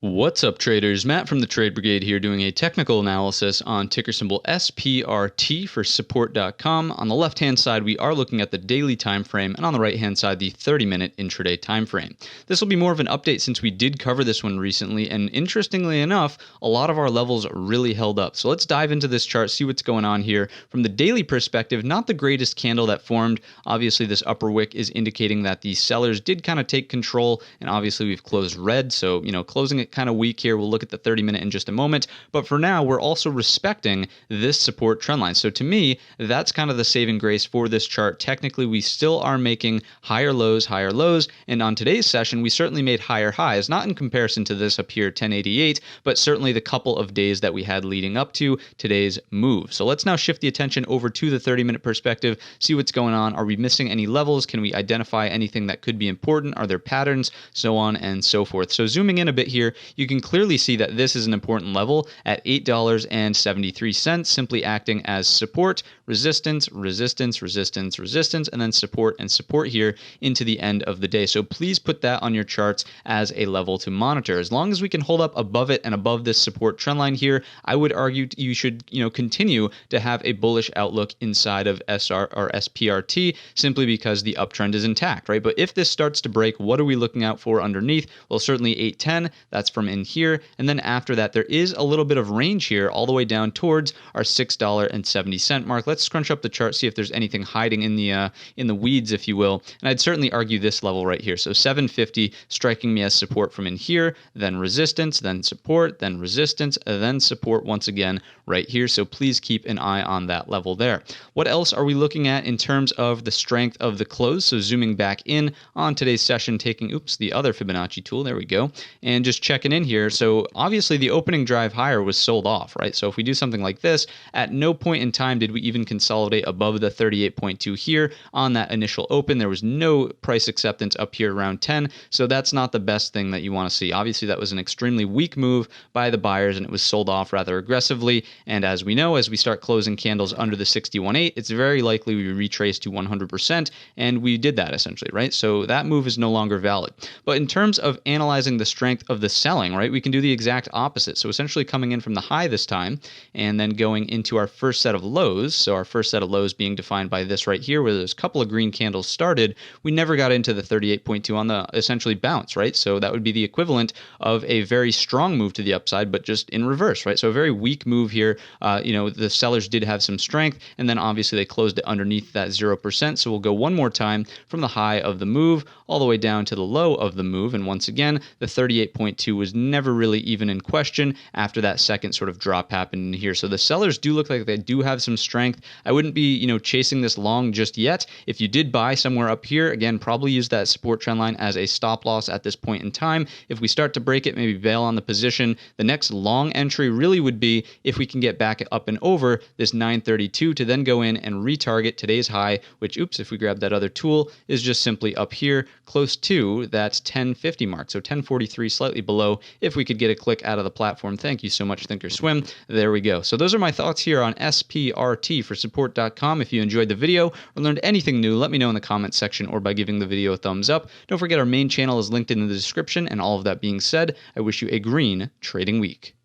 What's up, traders? Matt from the Trade Brigade here doing a technical analysis on ticker symbol SPRT for support.com. On the left-hand side, we are looking at the daily time frame, and on the right-hand side, the 30-minute intraday time frame. This will be more of an update since we did cover this one recently, and interestingly enough, a lot of our levels really held up. So let's dive into this chart, see what's going on here. From the daily perspective, not the greatest candle that formed. Obviously, this upper wick is indicating that the sellers did kind of take control, and obviously we've closed red, so, closing it kind of weak here. We'll look at the 30-minute in just a moment, but for now, we're also respecting this support trend line. So to me, that's kind of the saving grace for this chart. Technically, we still are making higher lows, and on today's session, we certainly made higher highs, not in comparison to this up here, 1088, but certainly the couple of days that we had leading up to today's move. So let's now shift the attention over to the 30-minute perspective, see what's going on. Are we missing any levels? Can we identify anything that could be important? Are there patterns? So on and so forth. So zooming in a bit here, you can clearly see that this is an important level at $8.73, simply acting as support, resistance, resistance, resistance, resistance, and then support and support here into the end of the day. So please put that on your charts as a level to monitor. As long as we can hold up above it and above this support trend line here, I would argue you should, continue to have a bullish outlook inside of SPRT simply because the uptrend is intact, right? But if this starts to break, what are we looking out for underneath? Well, certainly 810, that's from in here, and then after that there is a little bit of range here all the way down towards our $6.70 mark. Let's scrunch up the chart, see if there's anything hiding in the weeds, if you will, and I'd certainly argue this level right here. So 750 striking me as support from in here, then resistance, then support, then resistance, then support once again right here. So please keep an eye on that level there. What else are we looking at in terms of the strength of the close? So zooming back in on today's session, taking the other Fibonacci tool, there we go, and just checking in here. So obviously the opening drive higher was sold off, right? So if we do something like this, at no point in time did we even consolidate above the 38.2 here on that initial open. There was no price acceptance up here around 10, so that's not the best thing that you want to see. Obviously that was an extremely weak move by the buyers and it was sold off rather aggressively, and as we know, as we start closing candles under the 61.8, it's very likely we retrace to 100%, and we did that essentially, right? So that move is no longer valid. But in terms of analyzing the strength of the selling, right, we can do the exact opposite. So essentially coming in from the high this time and then going into our first set of lows. So our first set of lows being defined by this right here, where there's a couple of green candles started. We never got into the 38.2 on the essentially bounce, right? So that would be the equivalent of a very strong move to the upside, but just in reverse, right? So a very weak move here. The sellers did have some strength, and then obviously they closed it underneath that 0%. So we'll go one more time from the high of the move all the way down to the low of the move. And once again, the 38.2 was never really even in question after that second sort of drop happened in here. So the sellers do look like they do have some strength. I wouldn't be, chasing this long just yet. If you did buy somewhere up here, again, probably use that support trend line as a stop loss at this point in time. If we start to break it, maybe bail on the position. The next long entry really would be if we can get back up and over this 932 to then go in and retarget today's high, which, if we grab that other tool, is just simply up here close to that 1050 mark. So 1043, slightly below. If we could get a click out of the platform, thank you so much, Thinkorswim. There we go. So those are my thoughts here on SPRT for support.com. If you enjoyed the video or learned anything new, let me know in the comments section or by giving the video a thumbs up. Don't forget our main channel is linked in the description, and all of that being said, I wish you a green trading week.